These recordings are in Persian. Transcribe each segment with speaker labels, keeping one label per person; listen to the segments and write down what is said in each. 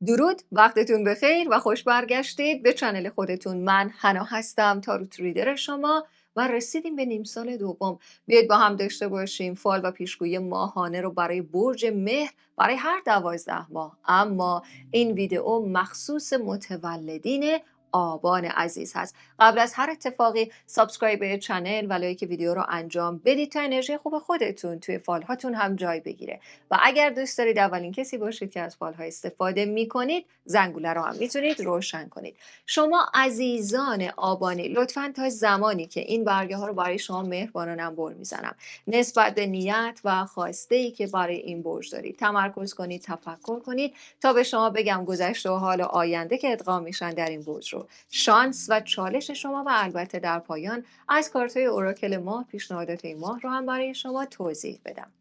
Speaker 1: درود، وقتتون بخیر و خوش برگشتید به چنل خودتون. من حنا هستم، تاروت ریدر شما و رسیدیم به نیم سال دوم. بیاید با هم داشته باشیم فال و پیشگویی ماهانه رو برای برج مهر برای هر 12 ماه. اما این ویدئو مخصوص متولدین آبان عزیز هست. قبل از هر اتفاقی سابسکرایب به چنل و لایک ویدیو رو انجام بدید تا انرژی خوب خودتون توی فال هاتون هم جای بگیره. و اگر دوست دارید اولین کسی باشید که از فال‌ها استفاده می‌کنید، زنگوله رو هم میتونید روشن کنید. شما عزیزان آبانی، لطفاً تا زمانی که این برگه ها رو برای شما مهربانانم بر میزنم نسبت به نیت و خواسته‌ای که برای این برج دارید تمرکز کنید، تفکر کنید تا به شما بگم گذشته و حال و آینده که ادغام میشن در این برج رو، شانس و چالش شما و البته در پایان از کارت‌های اوراکل ماه پیشنهادات این ماه رو هم برای شما توضیح بدم.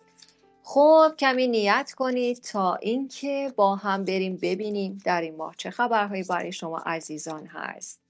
Speaker 1: خب کمی نیت کنید تا اینکه با هم بریم ببینیم در این ماه چه خبرهایی برای شما عزیزان هست.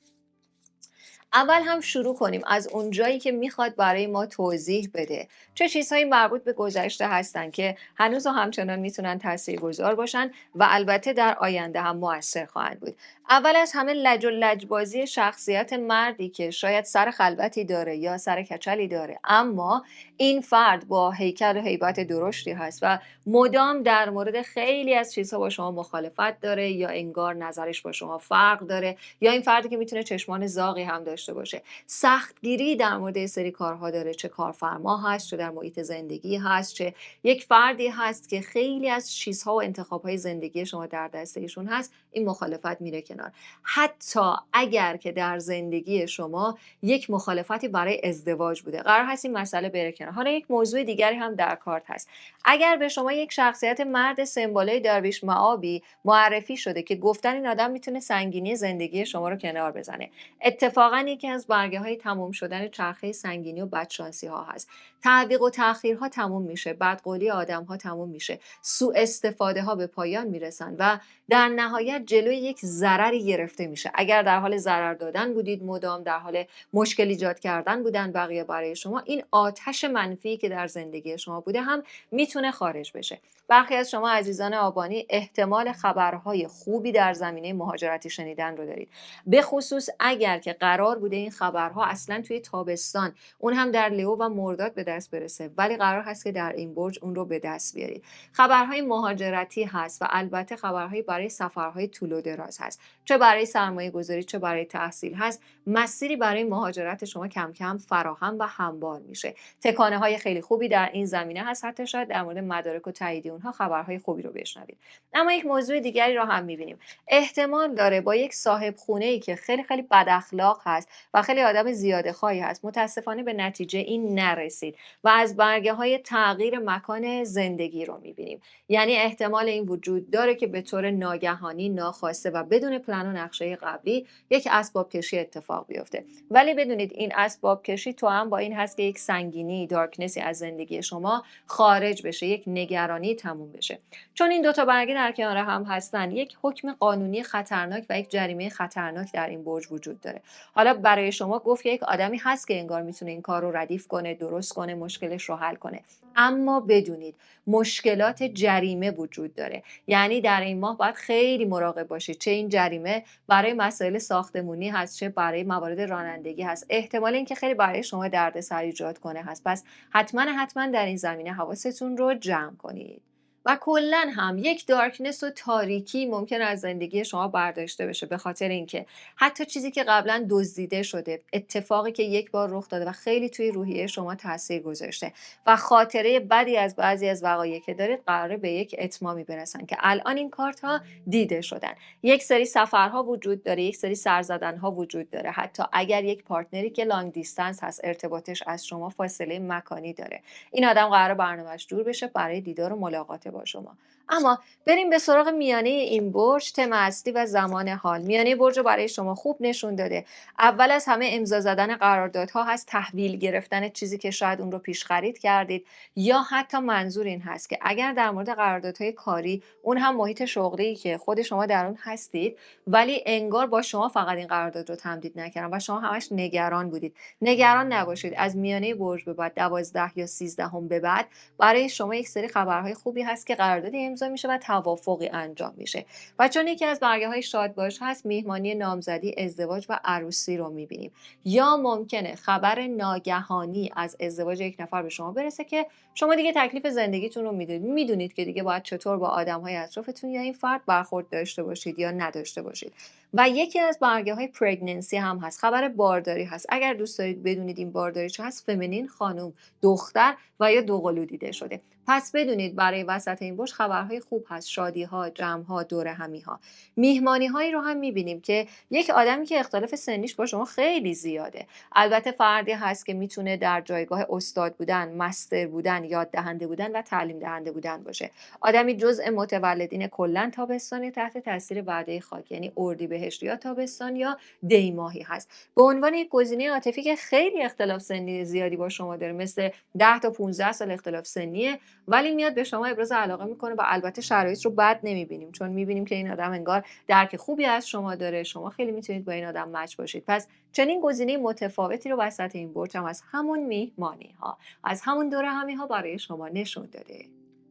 Speaker 1: اول هم شروع کنیم از اونجایی که میخواد برای ما توضیح بده چه چیزهایی مربوط به گذشته هستن که هنوز و همچنان میتونن تاثیرگذار باشن و البته در آینده هم مؤثر خواهند بود. اول از همه لج و لجبازی شخصیت مردی که شاید سر خلوتی داره یا سر کچلی داره، اما این فرد با هیکل و هیبت درشتی هست و مدام در مورد خیلی از چیزها با شما مخالفت داره یا انگار نظرش با شما فرق داره، یا این فردی که میتونه چشمان زاغی هم داشته باشه، سختگیری در مورد سری کارها داره، چه کارفرما هست، چه در محیط زندگی هست، چه یک فردی هست که خیلی از چیزها و انتخابهای زندگی شما در دست ایشون هست، این مخالفت میره کنار. حتی اگر که در زندگی شما یک مخالفتی برای ازدواج بوده، قرار هست این مسئله بره کنار. حالا یک موضوع دیگری هم در کارت هست. اگر به شما یک شخصیت مرد سمبوله دارویش معابی معرفی شده که گفتن این آدم میتونه سنگینی زندگی شما رو کنار بزنه، اتفاقا یکی از برگه های تموم شدن چرخه سنگینی و بدشانسی ها هست. تعویق و تأخیرها تموم میشه، بدقولی آدم ها تموم میشه، سوء استفاده ها به پایان میرسن و در نهایت جلوی یک ضرری گرفته میشه. اگر در حال ضرر دادن بودید، مدام در حال مشکل ایجاد کردن بودن بقیه برای شما، این آتش منفی که در زندگی شما بوده هم میتونه خارج بشه. برخی از شما عزیزان آبانی احتمال خبرهای خوبی در زمینه مهاجرتی شنیدن رو دارید، به خصوص اگر که قرار بوده این خبرها اصلا توی تابستان، اون هم در لیو و مرداد به دست برسه، ولی قرار هست که در این برج اون رو به دست بیارید. خبرهای مهاجرتی هست و البته خبرهای برای سفرهای طول و دراز هست، چه برای سرمایه گذاری چه برای تحصیل هست. مسیری برای مهاجرت شما کم کم فراهم و هموار میشه. تکانه های خیلی خوبی در این زمینه هست، حتی شاید در مورد مدارک و تایید اونها خبرهای خوبی رو بشنوید. اما یک موضوع دیگری رو هم میبینیم. احتمال داره با یک صاحب خونه ای که خیلی خیلی بد اخلاق هست و خیلی آدم زیاده خواهی هست متاسفانه به نتیجه این نرسید و از برگه های تغییر مکان زندگی رو میبینیم. یعنی احتمال این وجود داره که به طور ناگهانی، ناخواسته و بدون پلن و نقشه قبلی یک اسباب کشی اتفاق بیفته. ولی بدونید این اسباب کشی تو هم با این هست که یک سنگینی، دارکنسی از زندگی شما خارج بشه، یک نگرانی تموم بشه. چون این دوتا برگه در کنار هم هستن، یک حکم قانونی خطرناک و یک جریمه خطرناک در این برج وجود داره. حالا برای شما گفت که یک آدمی هست که انگار میتونه این کار رو ردیف کنه، درست کنه، مشکلش رو حل کنه، اما بدونید مشکلات جریمه وجود داره. یعنی در این ماه باید خیلی مراقب باشید، چه این جریمه برای مسائل ساختمونی هست چه برای موارد رانندگی هست. احتمال اینکه خیلی برای شما دردسر ایجاد کنه هست، پس حتما در این زمینه حواستون رو جمع کنید. و کلا هم یک دارکنس و تاریکی ممکن از زندگی شما برداشته بشه، به خاطر اینکه حتی چیزی که قبلا دزدیده شده، اتفاقی که یک بار رخ داده و خیلی توی روحیه شما تاثیر گذاشته و خاطره بدی از بعضی از وقایعی که دارید قراره به یک اتمامی برسن که الان این کارت ها دیده شدن. یک سری سفرها وجود داره، یک سری سر زدنها وجود داره، حتی اگر یک پارتنری که لانگ دیستنس هست، ارتباطش از شما فاصله مکانی داره، این آدم قراره برنامه‌اش جور بشه برای دیدار و ملاقات با شما. اما بریم به سراغ میانه این برج، تم اصلی و زمان حال. میانه برج رو برای شما خوب نشون داده. اول از همه امضا زدن قراردادها هست، تحویل گرفتن چیزی که شاید اون رو پیش خرید کردید، یا حتی منظور این هست که اگر در مورد قراردادهای کاری، اون هم محیط شغلی که خود شما در اون هستید، ولی انگار با شما فقط این قرارداد رو تمدید نکردن و شما همش نگران بودید. نگران نباشید، از میانه برج به بعد 12 یا 13 به بعد برای شما یک سری خبرهای خوبی هست که قراردادی امضا میشه و توافقی انجام میشه. و چون یکی از برگه های شادباش هست، میهمانی نامزدی، ازدواج و عروسی رو میبینیم. یا ممکنه خبر ناگهانی از ازدواج یک نفر به شما برسه که شما دیگه تکلیف زندگیتون رو میدونید که دیگه باید چطور با آدم‌های اطرافتون یا این فرد برخورد داشته باشید یا نداشته باشید. و یکی از برگه‌های پرگننسی هم هست، خبر بارداری هست. اگر دوست دارید بدونید این بارداری چه هست، فمینین، خانم، دختر و یا دوقلو دیده شده. پس بدونید برای وسط این برج خبرهای خوب هست، شادی‌ها، جمع‌ها، دور همی‌ها. میهمانی‌هایی رو هم می‌بینیم که یک آدمی که اختلاف سنیش با شما خیلی زیاده. البته فردی هست که میتونه در جایگاه استاد بودن، مستر بودن، یاد دهنده بودن و تعلیم دهنده بودن باشه. آدمی جزء متولدین کلا تابستانی تحت تاثیر وعده خاک، یعنی اردیبهشت یا تابستان یا دی ماهی هست. به عنوان یک گزینه عاطفی که خیلی اختلاف سنی زیادی با شما داره، مثل 10 تا 15 سال اختلاف سنیه، ولی میاد به شما ابراز علاقه میکنه و البته شرایط رو بد نمیبینیم، چون میبینیم که این آدم انگار درک خوبی از شما داره، شما خیلی میتونید با این آدم مچ باشید. پس چنین گزینه متفاوتی رو وسط این برج هم از همون میهمانی ها، از همون دوره همی ها برای شما نشون داده.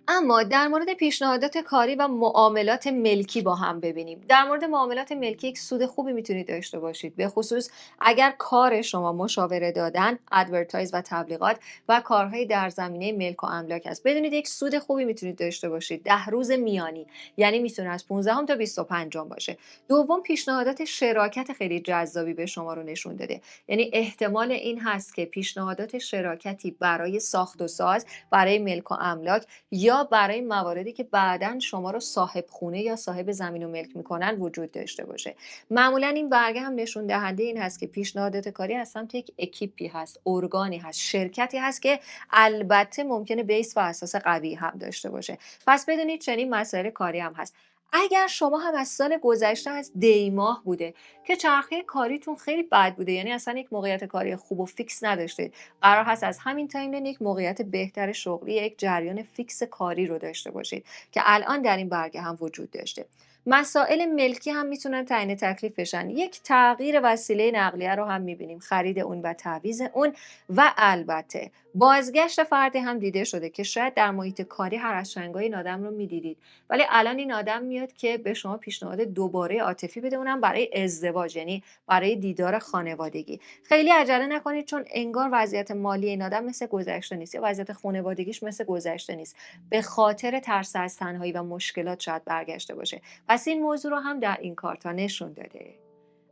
Speaker 1: اما در مورد پیشنهادات کاری و معاملات ملکی با هم ببینیم. در مورد معاملات ملکی یک سود خوبی میتونید داشته باشید، به خصوص اگر کار شما مشاوره دادن، ادورتایز و تبلیغات و کارهای در زمینه ملک و املاک است. بدونید یک سود خوبی میتونید داشته باشید. 10 روز میانی، یعنی میتونه از 15 تا 25 باشه. دوم، پیشنهادات شراکت خیلی جذابی به شما رو نشون داده. یعنی احتمال این هست که پیشنهادات شراکتی برای ساخت و ساز، برای ملک و املاک یا برای مواردی که بعداً شما رو صاحب خونه یا صاحب زمین و ملک میکنن وجود داشته باشه. معمولاً این برگه هم نشون دهنده این هست که پیشنهادات کاری از سمت یک اکیپی هست، ارگانی هست، شرکتی هست که البته ممکنه بیس و اساس قوی هم داشته باشه. پس بدونید چنین مسائل کاری هم هست. اگر شما هم از سال گذشته از دی ماه بوده که چرخه کاریتون خیلی بد بوده، یعنی اصلا یک موقعیت کاری خوب و فیکس نداشتید، قرار هست از همین تایملاین یک موقعیت بهتر شغلی، یک جریان فیکس کاری رو داشته باشید که الان در این برگه هم وجود داشته. مسائل ملکی هم میتونن تعیین تکلیف بشن. یک تغییر وسیله نقلیه رو هم میبینیم، خرید اون و تعویض اون، و البته بازگشت فردی هم دیده شده که شاید در محیط کاری هر از شنگای این آدم رو میدیدید، ولی الان این آدم میاد که به شما پیشنهاد دوباره عاطفی بده، اونم برای ازدواج، یعنی برای دیدار خانوادگی. خیلی عجله نکنید، چون انگار وضعیت مالی این آدم مثل گذشته نیست یا وضعیت خانوادگیش مثل گذشته نیست، به خاطر ترس از تنهایی و مشکلات شاید برگشته باشه. پس این موضوع رو هم در این کارتا نشون داده.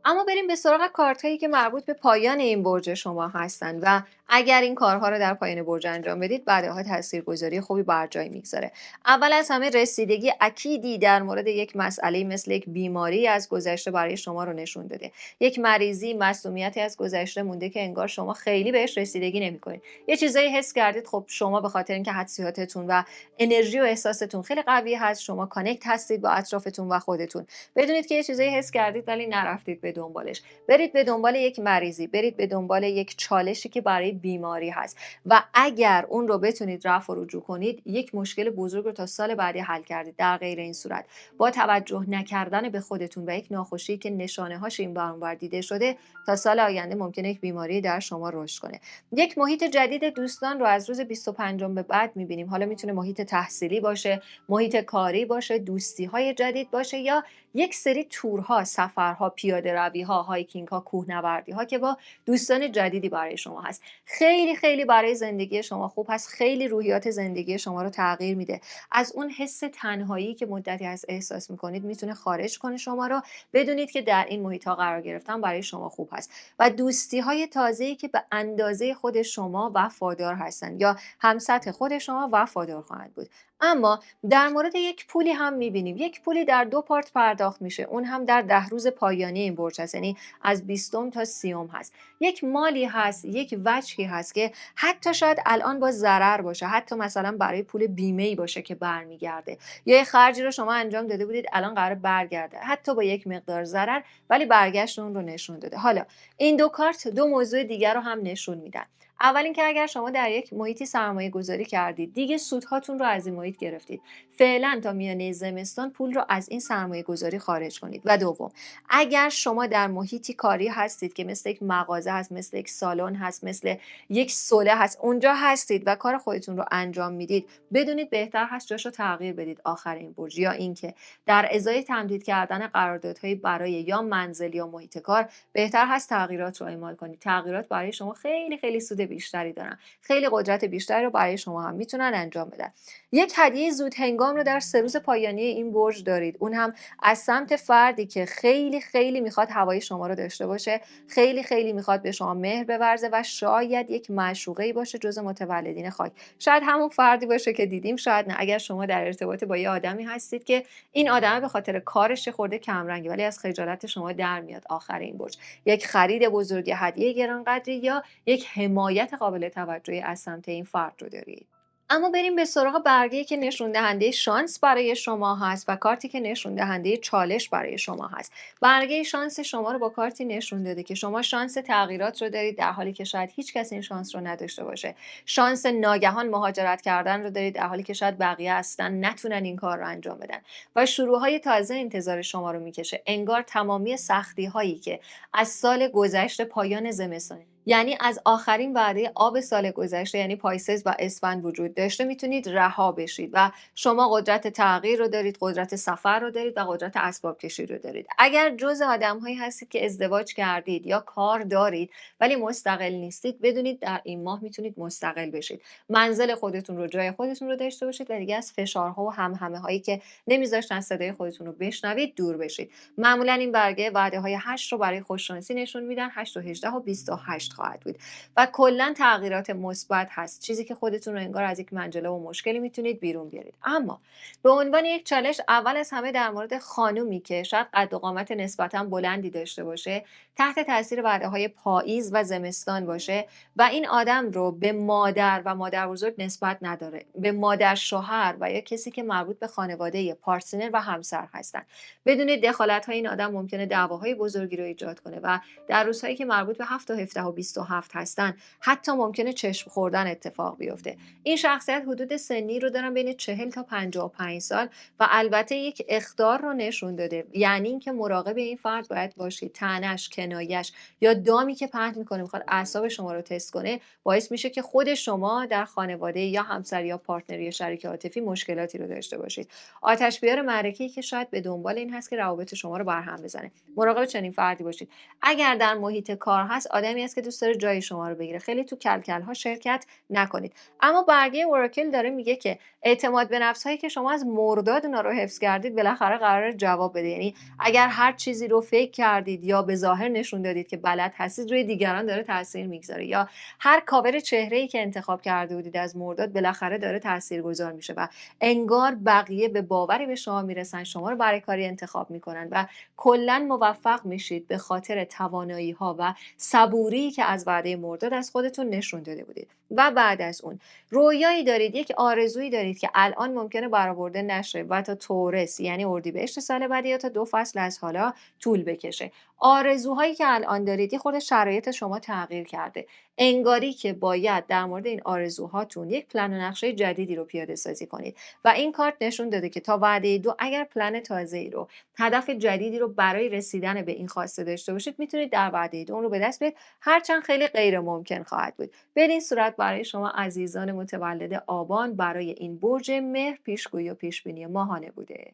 Speaker 1: اما بریم به سراغ کارتایی که مربوط به پایان این برج شما هستن و اگر این کارها رو در پایان برج انجام بدید، بعدها تاثیرگذاری خوبی بر جای میگذاره. اول از همه رسیدگی اکیدی در مورد یک مسئله مثل یک بیماری از گذشته برای شما رو نشون داده. یک مریضی، معصومیتی از گذشته مونده که انگار شما خیلی بهش رسیدگی نمی‌کنید. یه چیزایی حس کردید، خب شما به خاطر اینکه حدسیاتتون و انرژی و احساستون خیلی قوی هست، شما کانکت هستید با اطرافتون و خودتون. بدونید که یه چیزایی حس کردید ولی نرفتید به دنبالش. برید به دنبال یک مریضی، برید به دنبال یک چالشی که برای بیماری هست و اگر اون رو بتونید رفع و رجوع کنید، یک مشکل بزرگ رو تا سال بعدی حل کردید. در غیر این صورت، با توجه نکردن به خودتون و یک ناخوشی که نشانه هاش این ور دیده شده، تا سال آینده ممکنه یک بیماری در شما رشد کنه. یک محیط جدید دوستان رو از روز 25 به بعد می‌بینیم. حالا میتونه محیط تحصیلی باشه، محیط کاری باشه، دوستی‌های جدید باشه یا یک سری تورها، سفرها، پیاده روی‌ها، هایکینگ‌ها، کوهنوردی‌ها که با دوستان جدیدی برای شما هست. خیلی خیلی برای زندگی شما خوب هست، خیلی روحیات زندگی شما رو تغییر میده. از اون حس تنهایی که مدتی از احساس میکنید میتونه خارج کنه شما رو. بدونید که در این محیط‌ها قرار گرفتن برای شما خوب هست و دوستی‌های تازه‌ای که به اندازه خود شما وفادار هستند یا همسطح خود شما وفادار خواهند بود. اما در مورد یک پولی هم می‌بینیم، یک پولی در 2 پارت پرداخت میشه، اون هم در 10 روز پایانی این برج هست، یعنی از 20 تا 30 هست. یک مالی هست، یک وجهی هست که حتی شاید الان با ضرر باشه، حتی مثلا برای پول بیمه‌ای باشه که برمیگرده، یا یه خرجی رو شما انجام داده بودید الان قرار برگرده، حتی با یک مقدار ضرر، ولی برگشت اون رو نشون داده. حالا این 2 کارت 2 موضوع دیگر رو هم نشون میدن. اول اینکه اگر شما در یک محیطی سرمایه گذاری کردید، دیگه سودهاتون رو از این محیط گرفتید. فعلا تا میانه زمستان پول رو از این سرمایه گذاری خارج کنید. و دوم، اگر شما در محیطی کاری هستید که مثل یک مغازه هست، مثل یک سالن هست، مثل یک صلح هست، اونجا هستید و کار خودتون رو انجام میدید، بدونید بهتر هست جاشو تغییر بدید آخر این برج. یا اینکه در ازای تمدید کردن قراردادهایی برای یا منزل یا محیط کار، بهتر هست تغییرات رو اعمال کنید. تغییرات برای شما خیلی خیلی سود بیشتری دارن، خیلی قدرت بیشتری رو برای شما هم میتونن انجام بدن. یک هدیه زود هنگام رو در 3 روز پایانی این برج دارید، اون هم از سمت فردی که خیلی خیلی میخواد هوای شما رو داشته باشه، خیلی خیلی میخواد به شما مهر بورزه و شاید یک معشوقه‌ای باشه جز متولدین خاک. شاید همون فردی باشه که دیدیم، شاید نه. اگر شما در ارتباط با یه آدمی هستید که این آدم به خاطر کارش خورده کمرنگه ولی از خجالت شما در میاد آخر این برج، یک خرید بزرگ، هدیه گرانقدری یا یک حمایت قابل توجهی از سمت این فرد رو دارید. اما بریم به سراغ برگه‌ای که نشون دهنده شانس برای شما هست و کارتی که نشون دهنده چالش برای شما هست. برگه شانس شما رو با کارتی نشون داده که شما شانس تغییرات رو دارید در حالی که شاید هیچ کس این شانس رو نداشته باشه. شانس ناگهان مهاجرت کردن رو دارید در حالی که شاید بقیه اصلا نتونن این کار رو انجام بدن. و شروع‌های تازه انتظار شما رو میکشه. انگار تمامی سختی‌هایی که از سال گذشته پایان زمستان، یعنی از آخرین وعده آب سال گذشته یعنی پاییز و اسفند وجود داشته، میتونید رها بشید و شما قدرت تغییر رو دارید، قدرت سفر رو دارید و قدرت اسباب کشی رو دارید. اگر جزء آدم‌هایی هستید که ازدواج کردید یا کار دارید ولی مستقل نیستید، بدونید در این ماه میتونید مستقل بشید. منزل خودتون رو، جای خودتون رو داشته باشید و دیگه از فشارها و همهمه هایی که نمیذاشتن صدای خودتون رو بشنوید دور بشید. معمولا این برگه وعده های 8 رو برای خوششانسی نشون میدن، 8 و 18 و 28 خواهد بود و کلا تغییرات مثبت هست، چیزی که خودتون رو انگار از یک منجله و مشکلی میتونید بیرون بیارید. اما به عنوان یک چالش، اول از همه در مورد خانومی که شاید قد و قامت نسبتا بلندی داشته باشه، تحت تاثیر وعده های پاییز و زمستان باشه و این آدم رو به مادر و مادر بزرگ نسبت نداره، به مادر شوهر و یا کسی که مربوط به خانواده پارتنر و همسر هستن. بدون دخالت های این آدم ممکنه دعواهای بزرگی رو ایجاد کنه و در روزهایی که مربوط به 7 و 17 و 27 هستن حتی ممکنه چشم خوردن اتفاق بیفته. این شخصیت حدود سنی رو دارن بین 40 تا 55 سال و البته یک اخطار رو نشون داده، یعنی اینکه مراقب این فرد باید باشید. طعنه‌اش، کنایه‌اش یا دامی که پهن میکنه میخواد اعصاب شما رو تست کنه، باعث میشه که خود شما در خانواده یا همسر یا پارتنر یا شریک عاطفی مشکلاتی رو داشته باشید. آتش بیار معرکه‌ای که شاید به دنبال این هست که روابط شما رو برهم بزنه. مراقب چنین فردی باشید. اگر در محیط کار هست، آدمی است که دوست داره جای شما رو بگیره. خیلی تو کلکل ها شرکت نکنید. اما برگه اوراکل داره میگه که اعتماد به نفس هایی که شما از مرداد اونا رو حفظ کردید بالاخره قرار جواب بده. یعنی اگر هر چیزی رو فکر کردید یا به ظاهر نشون دادید که بلد هستید، روی دیگران داره تاثیر میگذاره. یا هر کاور چهره‌ای که انتخاب کرده بودید از مرداد بالاخره داره تاثیرگذار میشه و انگار بقیه به باوری به شما میرسن، شما رو برای کاری انتخاب میکنن و کلا موفق میشید به خاطر توانایی ها و صبوری که از وعده مرداد از خودتون نشون داده بودید. و بعد از اون رویایی دارید، یک آرزویی دارید که الان ممکنه برآورده نشه و تا تورس یعنی اردیبهشت سال بعد یا تا 2 فصل از حالا طول بکشه. آرزوهایی که الان دارید یه خود شرایط شما تغییر کرده، انگاری که باید در مورد این آرزوهاتون یک پلن و نقشه جدیدی رو پیاده سازی کنید و این کارت نشون داده که تا وعده 2 اگر پلن تازه‌ای رو، هدف جدیدی رو برای رسیدن به این خواسته داشته باشید، میتونید در وعده 2 اون رو به دست بیارید، هرچند خیلی غیر ممکن خواهد بود. به این صورت برای شما عزیزان متولد آبان برای این برج مهر پیشگویی و پیشبینی ماهانه بوده.